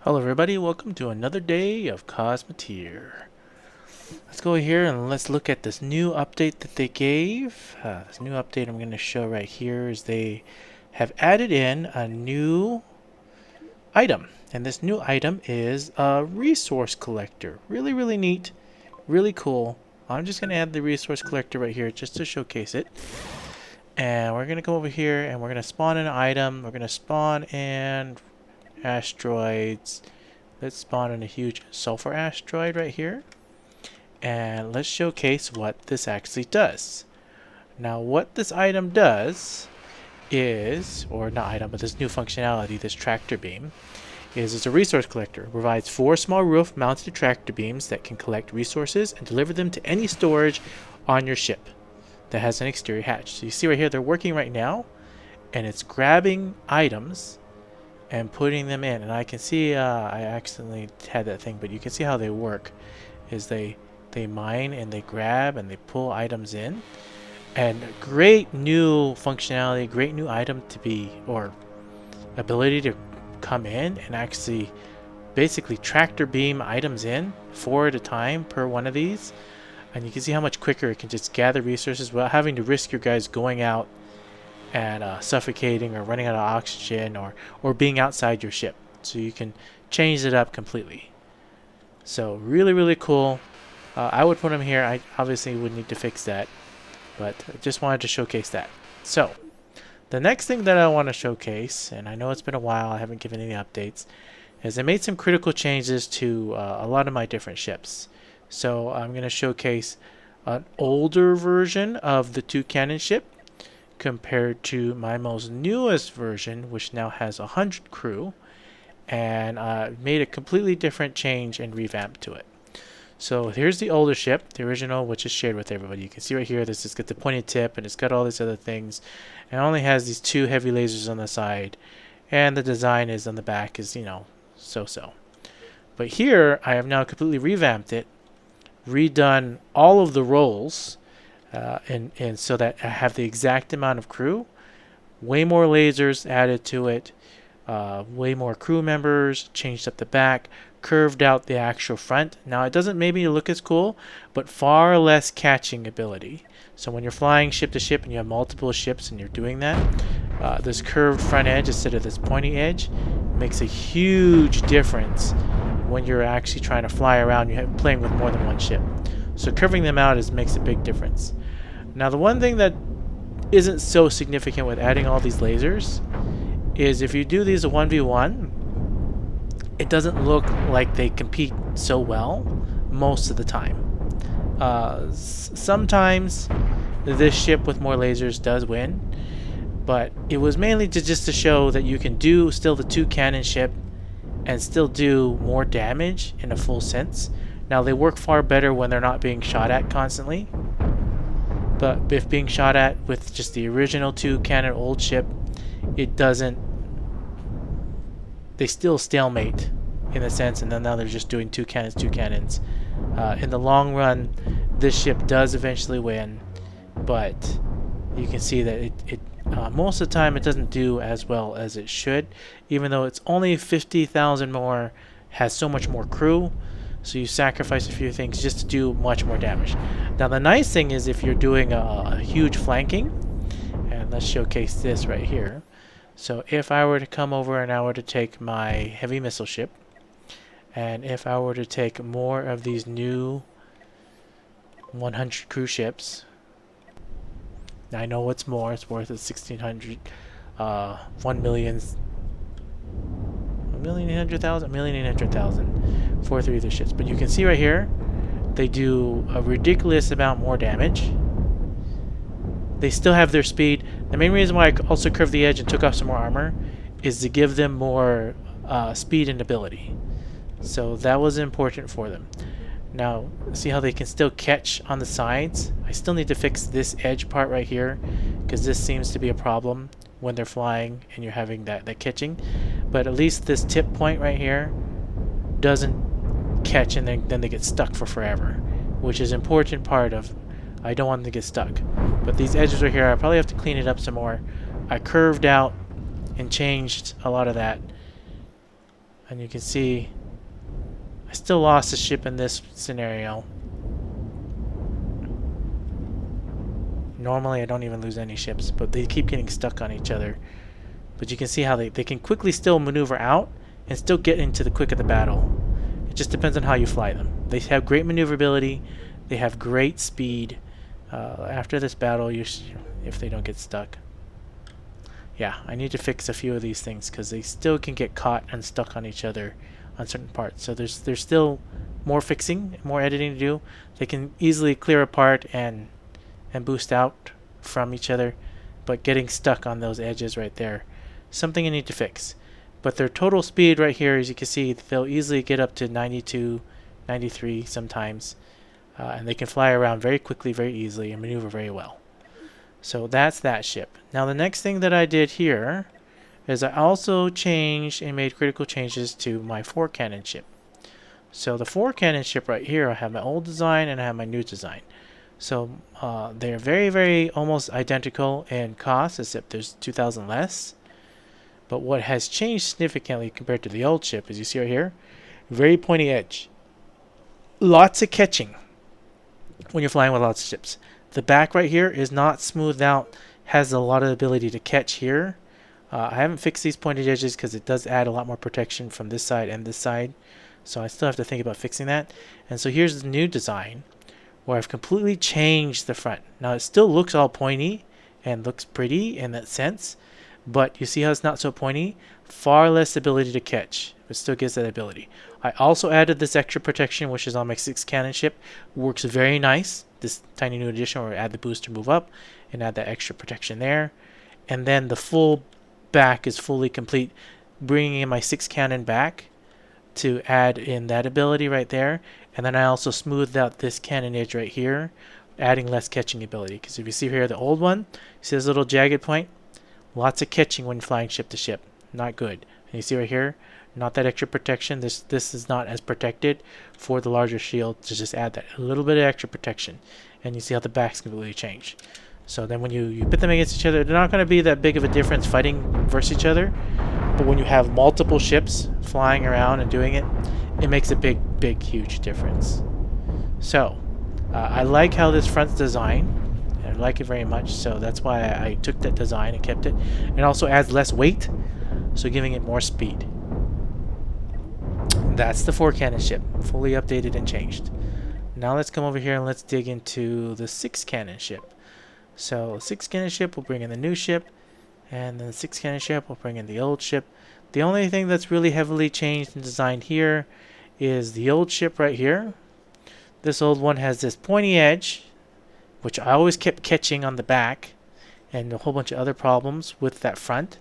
Hello everybody, welcome to another day of Cosmoteer. Let's go here and let's look at this new update that they gave. This new update I'm going to show right here is they have added in a new item. And this new item is a resource collector. Really neat, really cool. I'm just going to add the resource collector right here just to showcase it. And we're going to go over here and we're going to spawn an item. We're going to spawn in asteroids. Let's spawn in a huge sulfur asteroid right here. And let's showcase what this actually does. Now what this item does is, or not item, but this new functionality, this tractor beam, is it's a resource collector. It provides 4 small roof mounted tractor beams that can collect resources and deliver them to any storage on your ship that has an exterior hatch. So you see right here, they're working right now, and it's grabbing items and putting them in. And I can see I accidentally had that thing, but you can see how they work is they mine and they grab and they pull items in. And great new functionality, great new item to be, or ability to come in and actually basically tractor beam items in 4 at a time per one of these. And you can see how much quicker it can just gather resources without having to risk your guys going out and suffocating or running out of oxygen or being outside your ship. So you can change it up completely. So really cool. I would put them here. I obviously would need to fix that, but I just wanted to showcase that. So the next thing that I want to showcase, and I know it's been a while, I haven't given any updates, is I made some critical changes to a lot of my different ships. So I'm going to showcase an older version of the 2 cannon ship compared to my most newest version, which now has 100 crew, and made a completely different change and revamp to it. So here's the older ship, the original, which is shared with everybody. You can see right here, this has got the pointed tip, and it's got all these other things. And it only has these 2 heavy lasers on the side, and the design is on the back is, you know, so-so. But here, I have now completely revamped it, redone all of the roles, and so that I have the exact amount of crew, way more lasers added to it, way more crew members, changed up the back, curved out the actual front. Now it doesn't maybe look as cool, but far less catching ability. So when you're flying ship to ship and you have multiple ships and you're doing that, this curved front edge instead of this pointy edge makes a huge difference when you're actually trying to fly around, you're playing with more than one ship. So curving them out makes a big difference. Now the one thing that isn't so significant with adding all these lasers is if you do these a 1v1, it doesn't look like they compete so well most of the time. Sometimes this ship with more lasers does win, but it was mainly just to show that you can do still the 2 cannon ship and still do more damage in a full sense. Now they work far better when they're not being shot at constantly, but if being shot at with just the original 2 cannon old ship, it doesn't, they still stalemate in a sense, and then now they're just doing 2 cannons. In the long run, this ship does eventually win, but you can see that it most of the time it doesn't do as well as it should, even though it's only 50,000 more, has so much more crew, so you sacrifice a few things just to do much more damage. Now the nice thing is if you're doing a huge flanking, and let's showcase this right here. So if I were to come over and I were to take my heavy missile ship, and if I were to take more of these new 100 crew ships, I know what's more, it's worth 1,600, 1,800,000 for 3 of the ships. But you can see right here, they do a ridiculous amount more damage. They still have their speed. The main reason why I also curved the edge and took off some more armor is to give them more speed and ability. So that was important for them. Now, see how they can still catch on the sides? I still need to fix this edge part right here, because this seems to be a problem when they're flying and you're having that catching. But at least this tip point right here doesn't catch, and then they get stuck for forever, which is an important part of, I don't want them to get stuck. But these edges right here, I probably have to clean it up some more. I curved out and changed a lot of that. And you can see I still lost a ship in this scenario. Normally I don't even lose any ships, but they keep getting stuck on each other. But you can see how they can quickly still maneuver out and still get into the quick of the battle. It just depends on how you fly them. They have great maneuverability. They have great speed. After this battle, if they don't get stuck. Yeah, I need to fix a few of these things because they still can get caught and stuck on each other on certain parts. So there's still more fixing, more editing to do. They can easily clear apart and boost out from each other, but getting stuck on those edges right there, something you need to fix. But their total speed right here, as you can see, they'll easily get up to 92, 93 sometimes, and they can fly around very quickly, very easily, and maneuver very well. So that's that ship. Now the next thing that I did here is I also changed and made critical changes to my 4-cannon ship. So the 4-cannon ship right here, I have my old design and I have my new design. So they're very, very almost identical in cost, except there's 2,000 less. But what has changed significantly compared to the old ship, as you see right here, very pointy edge. Lots of catching when you're flying with lots of ships. The back right here is not smoothed out, has a lot of ability to catch here. I haven't fixed these pointed edges because it does add a lot more protection from this side and this side. So I still have to think about fixing that. And so here's the new design, where I've completely changed the front. Now it still looks all pointy and looks pretty in that sense, but you see how it's not so pointy? Far less ability to catch, but still gives that ability. I also added this extra protection, which is on my 6-cannon ship. Works very nice, this tiny new addition where I add the booster move up and add that extra protection there. And then the full back is fully complete, bringing in my 6-cannon back to add in that ability right there. And then I also smoothed out this cannon edge right here, adding less catching ability. Because if you see here the old one, you see this little jagged point? Lots of catching when flying ship to ship. Not good. And you see right here, not that extra protection. This is not as protected for the larger shield to just add that a little bit of extra protection. And you see how the backs completely change. So then when you put them against each other, they're not going to be that big of a difference fighting versus each other. But when you have multiple ships flying around and doing it, it makes a big, huge difference. So, I like how this front's designed. I like it very much, so that's why I took that design and kept it. It also adds less weight, so giving it more speed. That's the 4-cannon ship, fully updated and changed. Now let's come over here and let's dig into the 6-cannon ship. So 6-cannon ship will bring in the new ship, and then the 6-cannon ship will bring in the old ship. The only thing that's really heavily changed and designed here is the old ship right here. This old one has this pointy edge, which I always kept catching on the back, and a whole bunch of other problems with that front.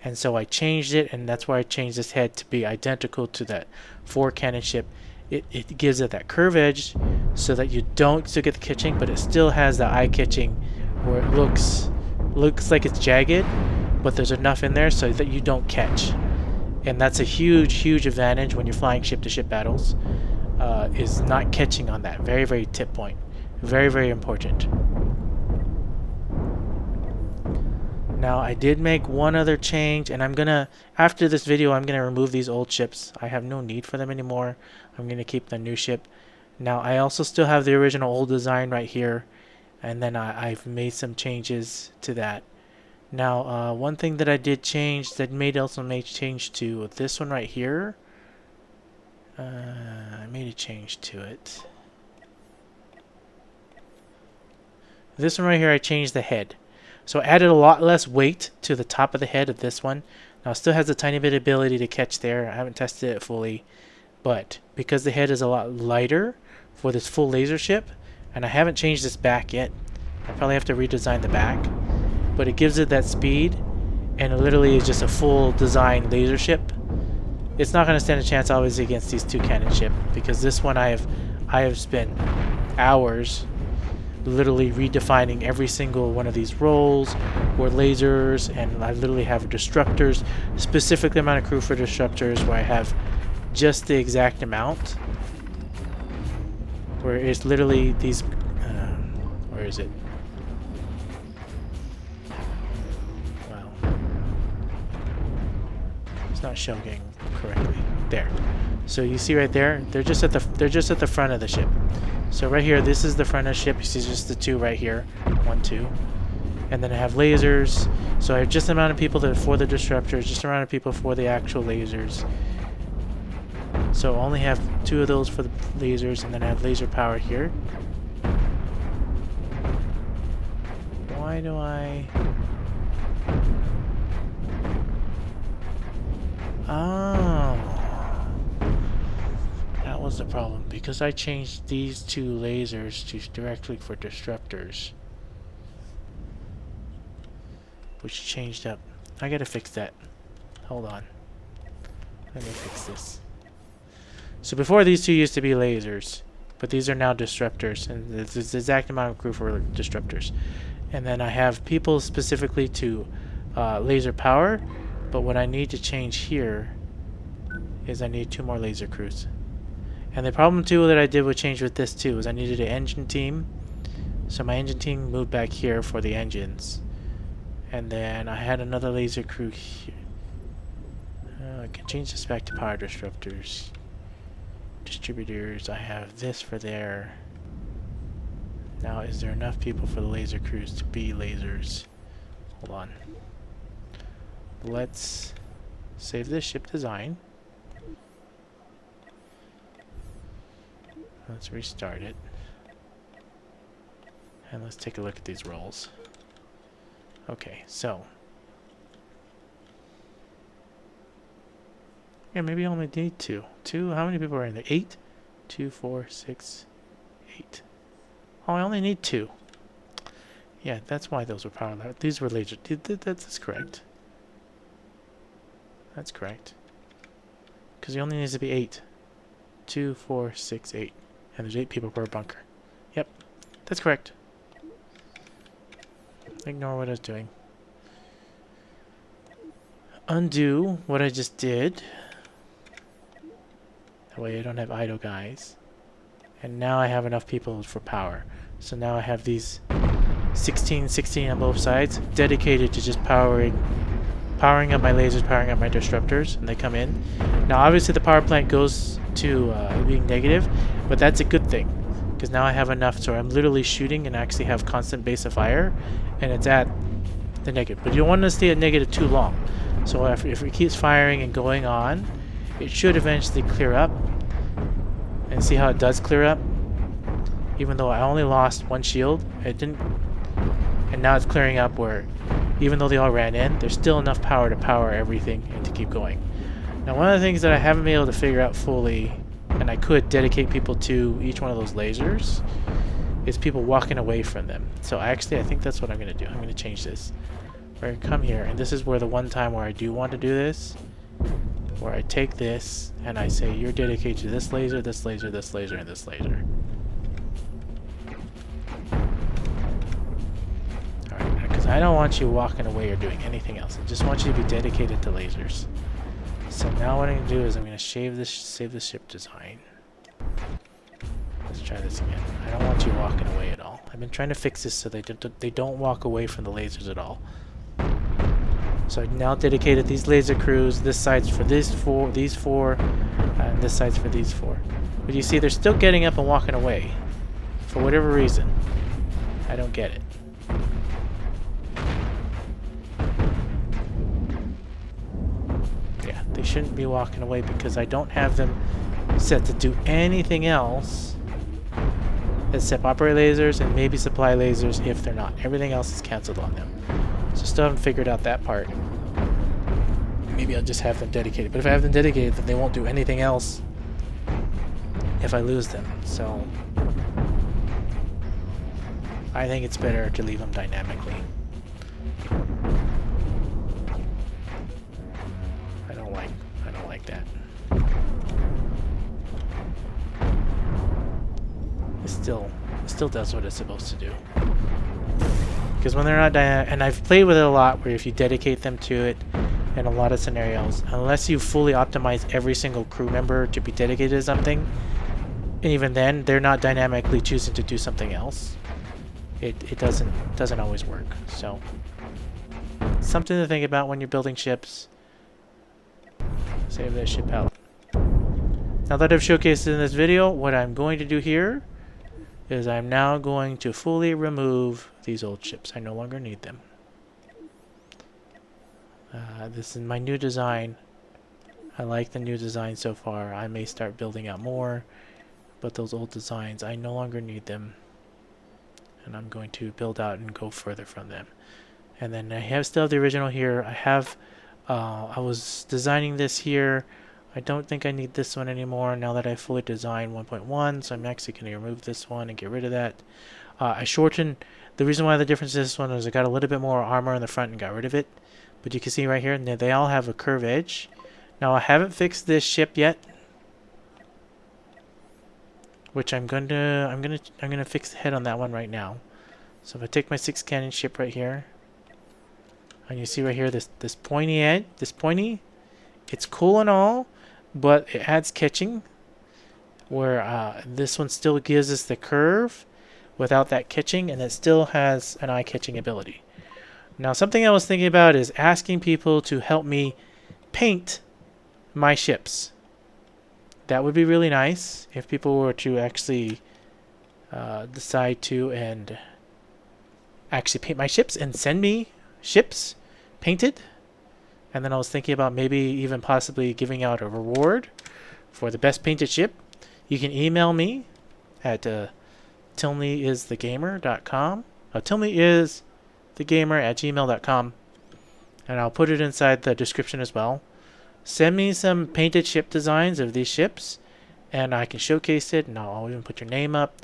And so I changed it, and that's why I changed this head to be identical to that 4-cannon ship. It gives it that curve edge so that you don't still get the catching, but it still has the eye catching where it looks like it's jagged, but there's enough in there so that you don't catch. And that's a huge advantage when you're flying ship-to-ship battles, is not catching on that very tip point. Very important. Now I did make one other change, and after this video I'm gonna remove these old ships. I have no need for them anymore. I'm gonna keep the new ship. Now I also still have the original old design right here, and then I've made some changes to that. Now one thing that I did change that also made change to this one right here. I made a change to it. This one right here, I changed the head. So I added a lot less weight to the top of the head of this one. Now it still has a tiny bit of ability to catch there. I haven't tested it fully. But because the head is a lot lighter for this full laser ship, and I haven't changed this back yet, I probably have to redesign the back. But it gives it that speed, and it literally is just a full design laser ship. It's not going to stand a chance obviously against these 2-cannon ship, because this one I have spent hours literally redefining every single one of these roles or lasers, and I literally have disruptors, specific amount of crew for disruptors where I have just the exact amount, where it's literally these where is it? Wow, it's not showing correctly. There. So you see right there, they're just at the front of the ship. So right here, this is the front of the ship. You see just the two right here, 1, 2, and then I have lasers. So I have just the amount of people for the disruptors, just the amount of people for the actual lasers. So I only have 2 of those for the lasers, and then I have laser power here. Why do I? Oh. That was the problem, because I changed these 2 lasers to directly for disruptors, which changed up. I gotta fix that. Hold on. Let me fix this. So before, these 2 used to be lasers, but these are now disruptors, and it's the exact amount of crew for disruptors. And then I have people specifically to laser power, but what I need to change here is I need 2 more laser crews. And the problem too that I did with change with this too is I needed an engine team. So my engine team moved back here for the engines. And then I had another laser crew here. I can change this back to power disruptors. Distributors, I have this for there. Now is there enough people for the laser crews to be lasers? Hold on. Let's save this ship design. Let's restart it. And let's take a look at these roles. Okay, so. Yeah, maybe I only need 2. 2? How many people are in there? 8? 2, 4, 6, 8. Oh, I only need 2. Yeah, that's why those were power. These were laser. That's correct. That's correct. Because he only needs to be 8. 2, 4, 6, 8. And there's 8 people per bunker. Yep, that's correct. Ignore what I was doing. Undo what I just did. That way I don't have idle guys. And now I have enough people for power. So now I have these 16 on both sides dedicated to just powering up my lasers, powering up my disruptors, and they come in. Now obviously the power plant goes to being negative, but that's a good thing, because now I have enough, so I'm literally shooting and actually have constant base of fire, and it's at the negative. But you don't want to stay at negative too long. So if it keeps firing and going on, it should eventually clear up. And see how it does clear up? Even though I only lost 1 shield, it didn't. And now it's clearing up where, even though they all ran in, there's still enough power to power everything and to keep going. Now, one of the things that I haven't been able to figure out fully, and I could dedicate people to each one of those lasers, is people walking away from them. So I think that's what I'm going to do. I'm going to change this. Where I come here, and this is where the one time where I do want to do this, where I take this and I say you're dedicated to this laser, this laser, this laser, and this laser. Alright, because I don't want you walking away or doing anything else. I just want you to be dedicated to lasers. So now what I'm going to do is I'm going to save this ship design. Let's try this again. I don't want you walking away at all. I've been trying to fix this so they don't walk away from the lasers at all. So I've now dedicated these laser crews. This side's for these four, and this side's for these 4. But you see, they're still getting up and walking away. For whatever reason. I don't get it. Yeah, they shouldn't be walking away because I don't have them set to do anything else except operate lasers and maybe supply lasers if they're not. Everything else is cancelled on them. So still haven't figured out that part. Maybe I'll just have them dedicated. But if I have them dedicated, then they won't do anything else if I lose them. So I think it's better to leave them dynamically. I don't like that. It still does what it's supposed to do. Because when they're not dynamic, and I've played with it a lot, where if you dedicate them to it, in a lot of scenarios, unless you fully optimize every single crew member to be dedicated to something, and even then, they're not dynamically choosing to do something else. It doesn't always work. So, something to think about when you're building ships. Save that ship out. Now that I've showcased in this video, what I'm going to do here is I'm now going to fully remove these old ships. I no longer need them. This is my new design. I like the new design so far. I may start building out more, but those old designs, I no longer need them. And I'm going to build out and go further from them. And then I still have the original here. I was designing this here. I don't think I need this one anymore now that I fully designed 1.1, so I'm actually going to remove this one and get rid of that. I shortened, the reason why the difference is this one is I got a little bit more armor in the front and got rid of it. But you can see right here, they all have a curved edge. Now I haven't fixed this ship yet, which I'm gonna fix the head on that one right now. So if I take my 6 cannon ship right here, and you see right here this pointy edge, it's cool and all, but it adds catching, where this one still gives us the curve without that catching, and it still has an eye-catching ability. Now something I was thinking about is asking people to help me paint my ships. That would be really nice if people were to actually decide to and actually paint my ships and send me ships painted. And then I was thinking about maybe even possibly giving out a reward for the best painted ship. You can email me at tilneyisthegamer.com. tilneyisthegamer@gmail.com, and I'll put it inside the description as well. Send me some painted ship designs of these ships, and I can showcase it, and I'll even put your name up,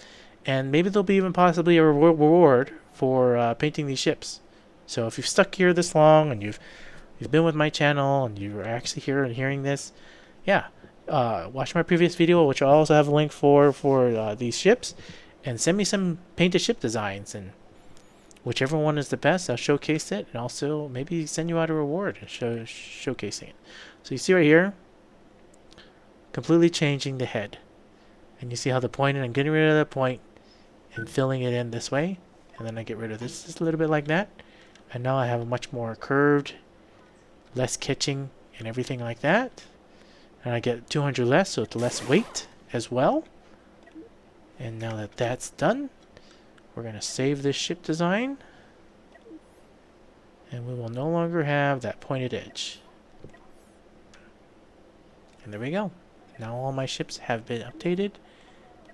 and maybe there'll be even possibly a reward for painting these ships. So if you've stuck here this long and you've been with my channel and you're actually here and hearing this, yeah, watch my previous video, which I also have a link for these ships, and send me some painted ship designs, and whichever one is the best, I'll showcase it, and also maybe send you out a reward and showcasing it. So you see right here, completely changing the head, and you see how the point, and I'm getting rid of the point and filling it in this way, and then I get rid of this just a little bit like that, and now I have a much more curved, less catching and everything like that, and I get 200 less, so it's less weight as well. And now that that's done, we're going to save this ship design, and we will no longer have that pointed edge. And there we go. Now all my ships have been updated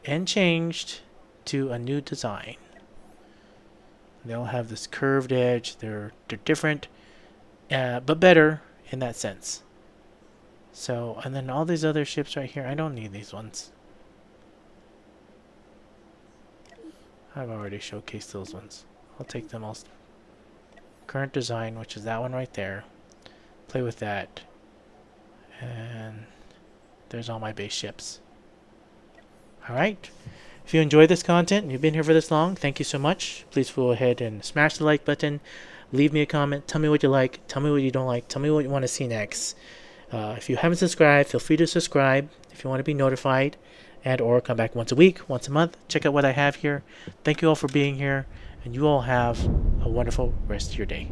and changed to a new design. They all have this curved edge. They're different, but better in that sense. So, and then all these other ships right here, I don't need these ones. I've already showcased those ones. I'll take them all. Current design, which is that one right there. Play with that. And there's all my base ships. Alright. If you enjoyed this content and you've been here for this long, thank you so much. Please go ahead and smash the like button. Leave me a comment. Tell me what you like. Tell me what you don't like. Tell me what you want to see next. If you haven't subscribed, feel free to subscribe if you want to be notified. And or come back once a week, once a month. Check out what I have here. Thank you all for being here. And you all have a wonderful rest of your day.